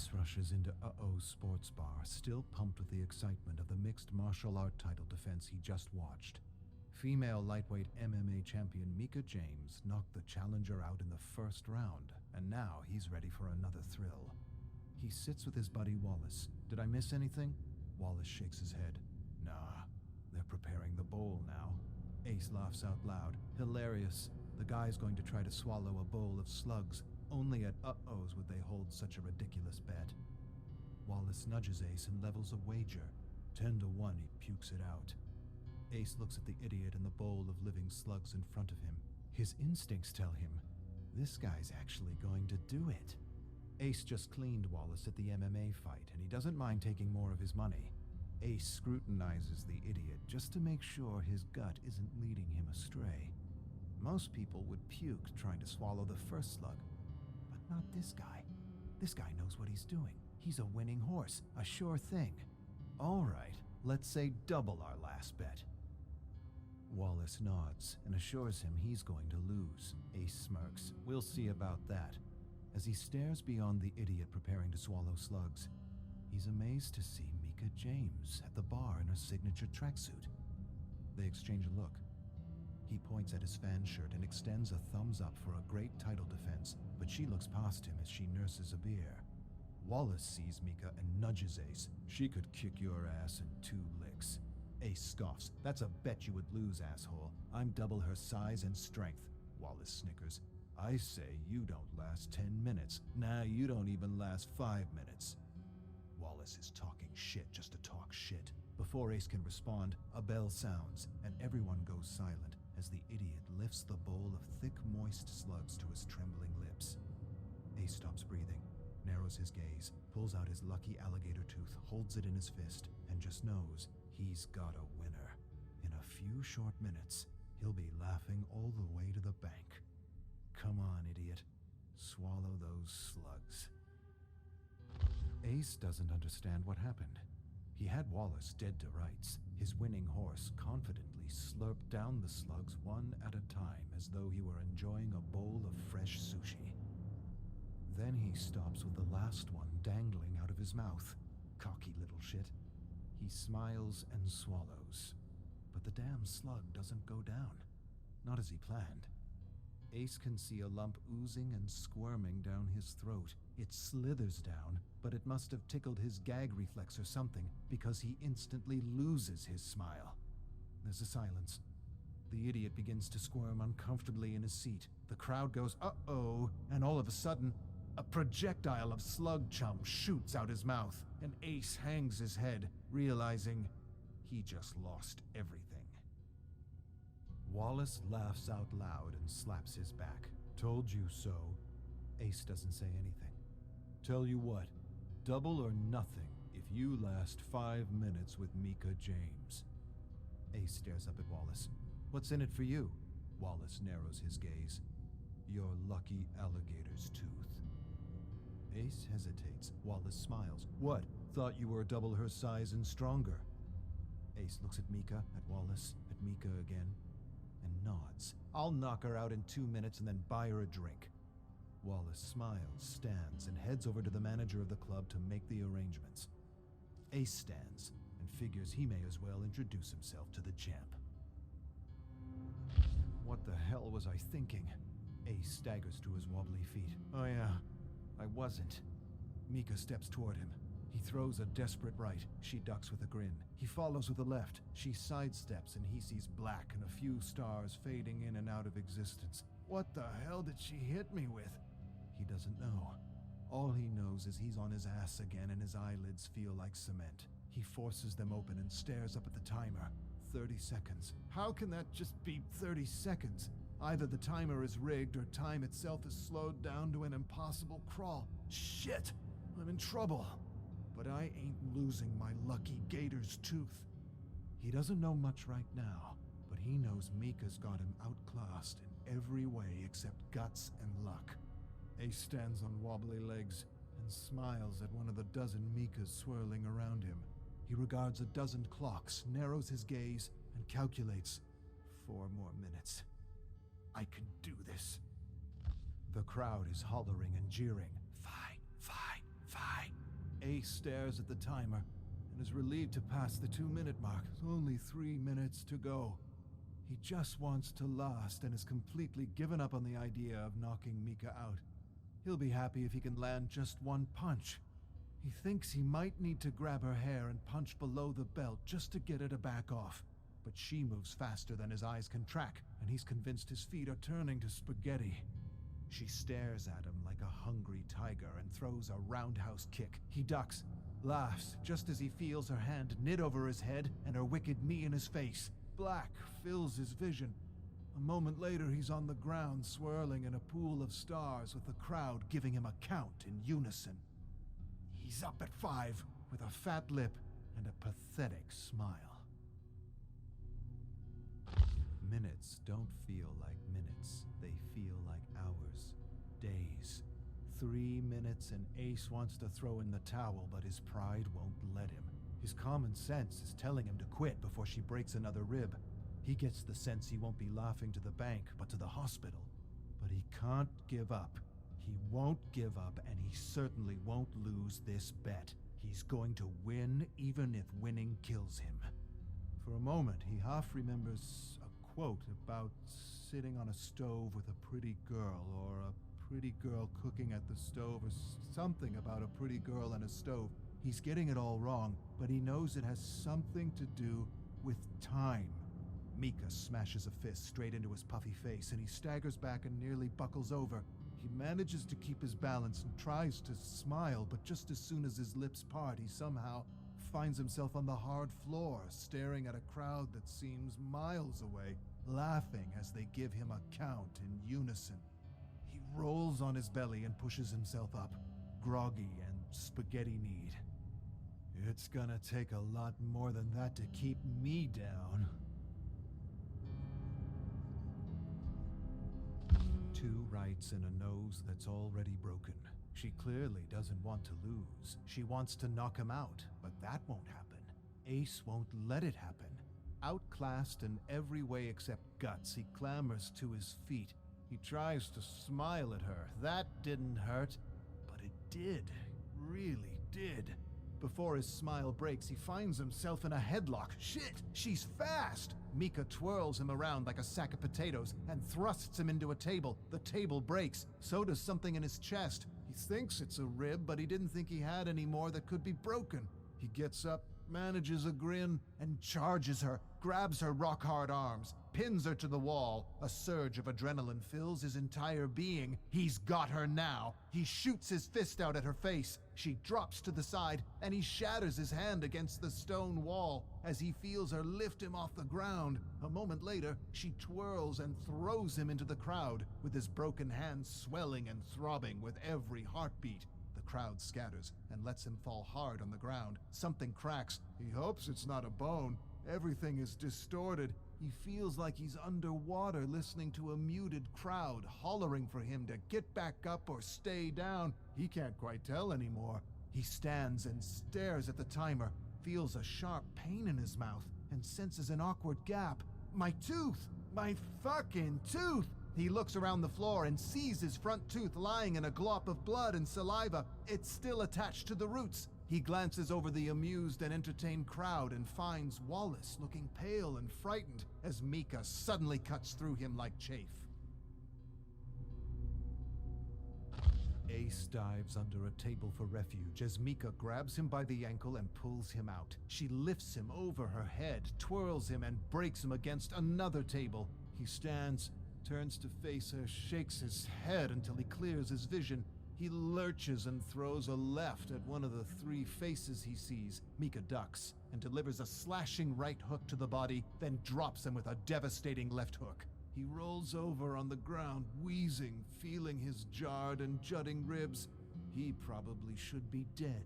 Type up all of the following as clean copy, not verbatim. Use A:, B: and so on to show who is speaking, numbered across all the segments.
A: Ace rushes into Uh-Oh's sports bar, still pumped with the excitement of the mixed martial art title defense he just watched. Female lightweight MMA champion Mika James knocked the challenger out in the first round, and now he's ready for another thrill. He sits with his buddy Wallace. Did I miss anything? Wallace shakes his head. Nah, they're preparing the bowl now. Ace laughs out loud. Hilarious. The guy's going to try to swallow a bowl of slugs. Only at Uh-Oh's would they hold such a ridiculous bet. Wallace nudges Ace and levels a wager. 10-1, he pukes it out. Ace looks at the idiot in the bowl of living slugs in front of him. His instincts tell him, this guy's actually going to do it. Ace just cleaned Wallace at the MMA fight, and he doesn't mind taking more of his money. Ace scrutinizes the idiot just to make sure his gut isn't leading him astray. Most people would puke trying to swallow the first slug, but not this guy. This guy knows what he's doing. He's a winning horse, a sure thing. All right, let's say double our last bet. Wallace nods and assures him he's going to lose. Ace smirks. We'll see about that. As he stares beyond the idiot preparing to swallow slugs, he's amazed to see Mika James at the bar in her signature tracksuit. They exchange a look. He points at his fan shirt and extends a thumbs up for a great title defense, but she looks past him as she nurses a beer. Wallace sees Mika and nudges Ace. She could kick your ass in 2 licks. Ace scoffs. That's a bet you would lose, asshole. I'm double her size and strength. Wallace snickers. I say you don't last 10 minutes. Nah, you don't even last 5 minutes. Wallace is talking shit just to talk shit. Before Ace can respond, a bell sounds, and everyone goes silent as the idiot lifts the bowl of thick, moist slugs to his trembling lips. Ace stops breathing, narrows his gaze, pulls out his lucky alligator tooth, holds it in his fist, and just knows he's got a winner. In a few short minutes, he'll be laughing all the way to the bank. Come on, idiot. Swallow those slugs. Ace doesn't understand what happened. He had Wallace dead to rights. His winning horse confidently slurped down the slugs one at a time as though he were enjoying a bowl of fresh sushi. Then he stops with the last one dangling out of his mouth. Cocky little shit. He smiles and swallows. But the damn slug doesn't go down. Not as he planned. Ace can see a lump oozing and squirming down his throat. It slithers down, but it must have tickled his gag reflex or something, because he instantly loses his smile. There's a silence. The idiot begins to squirm uncomfortably in his seat. The crowd goes, uh-oh, and all of a sudden, a projectile of slug chum shoots out his mouth, and Ace hangs his head, realizing he just lost everything. Wallace laughs out loud and slaps his back. Told you so. Ace doesn't say anything. Tell you what, double or nothing if you last 5 minutes with Mika James. Ace stares up at Wallace. What's in it for you? Wallace narrows his gaze. Your lucky alligator's tooth. Ace hesitates. Wallace smiles. What? Thought you were double her size and stronger. Ace looks at Mika, at Wallace, at Mika again, and nods. I'll knock her out in 2 minutes and then buy her a drink. Wallace smiles, stands, and heads over to the manager of the club to make the arrangements. Ace stands and figures he may as well introduce himself to the champ. What the hell was I thinking? Ace staggers to his wobbly feet. Oh yeah, I wasn't. Mika steps toward him. He throws a desperate right. She ducks with a grin. He follows with a left. She sidesteps and he sees black and a few stars fading in and out of existence. What the hell did she hit me with? He doesn't know. All he knows is he's on his ass again and his eyelids feel like cement. He forces them open and stares up at the timer. 30 seconds. How can that just be 30 seconds? Either the timer is rigged or time itself is slowed down to an impossible crawl. Shit! I'm in trouble. But I ain't losing my lucky gator's tooth. He doesn't know much right now, but he knows Mika's got him outclassed in every way except guts and luck. Ace stands on wobbly legs and smiles at one of the dozen Mikas swirling around him. He regards a dozen clocks, narrows his gaze, and calculates 4 more minutes. I can do this. The crowd is hollering and jeering. Fine, fine, Fine. Ace stares at the timer and is relieved to pass the 2-minute mark. Only 3 minutes to go. He just wants to last and has completely given up on the idea of knocking Mika out. He'll be happy if he can land just one punch. He thinks he might need to grab her hair and punch below the belt just to get her to back off. But she moves faster than his eyes can track, and he's convinced his feet are turning to spaghetti. She stares at him like a hungry tiger and throws a roundhouse kick. He ducks, laughs, just as he feels her hand knit over his head and her wicked knee in his face. Black fills his vision. A moment later, he's on the ground, swirling in a pool of stars with the crowd giving him a count in unison. He's up at 5, with a fat lip and a pathetic smile. Minutes don't feel like minutes. They feel like hours, days. 3 minutes and Ace wants to throw in the towel, but his pride won't let him. His common sense is telling him to quit before she breaks another rib. He gets the sense he won't be laughing to the bank, but to the hospital. But he can't give up. He won't give up, and he certainly won't lose this bet. He's going to win, even if winning kills him. For a moment, he half remembers a quote about sitting on a stove with a pretty girl, or a pretty girl cooking at the stove, or something about a pretty girl and a stove. He's getting it all wrong, but he knows it has something to do with time. Mika smashes a fist straight into his puffy face, and he staggers back and nearly buckles over. He manages to keep his balance and tries to smile, but just as soon as his lips part, he somehow finds himself on the hard floor, staring at a crowd that seems miles away, laughing as they give him a count in unison. He rolls on his belly and pushes himself up, groggy and spaghetti-kneed. It's gonna take a lot more than that to keep me down. 2 rights and a nose that's already broken. She clearly doesn't want to lose. She wants to knock him out, but that won't happen. Ace won't let it happen. Outclassed in every way except guts, he clambers to his feet. He tries to smile at her. That didn't hurt, but it did. Really did. Before his smile breaks, he finds himself in a headlock. Shit, she's fast! Mika twirls him around like a sack of potatoes and thrusts him into a table. The table breaks. So does something in his chest. He thinks it's a rib, but he didn't think he had any more that could be broken. He gets up, manages a grin, and charges her, grabs her rock-hard arms, pins her to the wall. A surge of adrenaline fills his entire being. He's got her now. He shoots his fist out at her face. She drops to the side, and he shatters his hand against the stone wall as he feels her lift him off the ground. A moment later, she twirls and throws him into the crowd, with his broken hand swelling and throbbing with every heartbeat. The crowd scatters and lets him fall hard on the ground. Something cracks. He hopes it's not a bone. Everything is distorted. He feels like he's underwater, listening to a muted crowd hollering for him to get back up or stay down. He can't quite tell anymore. He stands and stares at the timer, feels a sharp pain in his mouth, and senses an awkward gap. My tooth! My fucking tooth! He looks around the floor and sees his front tooth lying in a glop of blood and saliva. It's still attached to the roots. He glances over the amused and entertained crowd and finds Wallace looking pale and frightened as Mika suddenly cuts through him like chaff. Ace dives under a table for refuge as Mika grabs him by the ankle and pulls him out. She lifts him over her head, twirls him, and breaks him against another table. He stands, turns to face her, shakes his head until he clears his vision. He lurches and throws a left at one of the 3 faces he sees. Mika ducks and delivers a slashing right hook to the body, then drops him with a devastating left hook. He rolls over on the ground, wheezing, feeling his jarred and jutting ribs. He probably should be dead.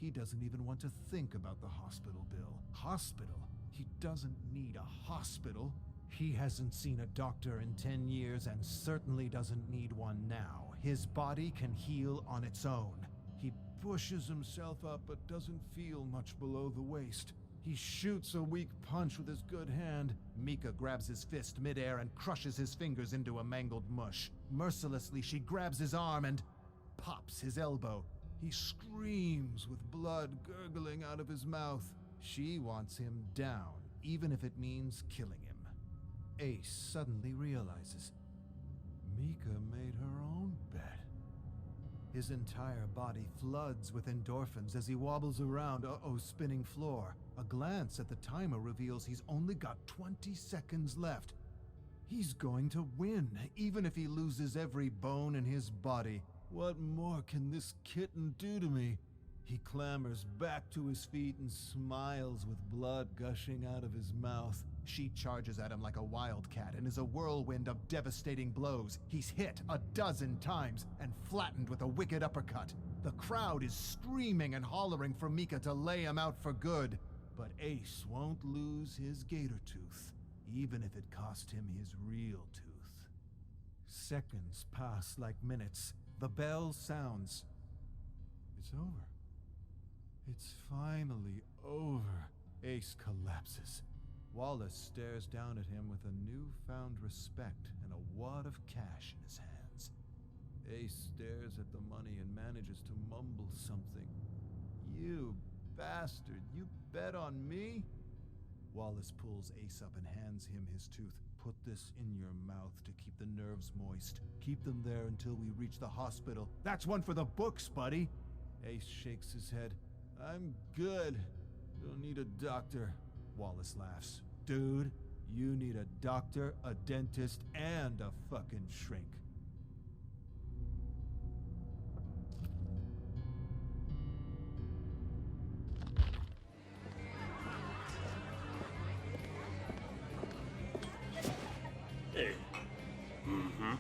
A: He doesn't even want to think about the hospital bill. Hospital? He doesn't need a hospital. He hasn't seen a doctor in 10 years and certainly doesn't need one now. His body can heal on its own. He pushes himself up but doesn't feel much below the waist. He shoots a weak punch with his good hand. Mika grabs his fist midair and crushes his fingers into a mangled mush. Mercilessly, she grabs his arm and pops his elbow. He screams with blood gurgling out of his mouth. She wants him down, even if it means killing him. Ace suddenly realizes Mika made her own bed. His entire body floods with endorphins as he wobbles around Uh-Oh's spinning floor. A glance at the timer reveals he's only got 20 seconds left. He's going to win, even if he loses every bone in his body. What more can this kitten do to me? He clambers back to his feet and smiles with blood gushing out of his mouth. She charges at him like a wildcat and is a whirlwind of devastating blows. He's hit 12 times and flattened with a wicked uppercut. The crowd is screaming and hollering for Mika to lay him out for good. But Ace won't lose his gator tooth, even if it cost him his real tooth. Seconds pass like minutes. The bell sounds. It's over. It's finally over. Ace collapses. Wallace stares down at him with a newfound respect and a wad of cash in his hands. Ace stares at the money and manages to mumble something. You bastard, you bet on me? Wallace pulls Ace up and hands him his tooth. Put this in your mouth to keep the nerves moist. Keep them there until we reach the hospital. That's one for the books, buddy. Ace shakes his head. I'm good. Don't need a doctor. Wallace laughs. Dude, you need a doctor, a dentist, and a fucking shrink.
B: Hey. Mm-hmm.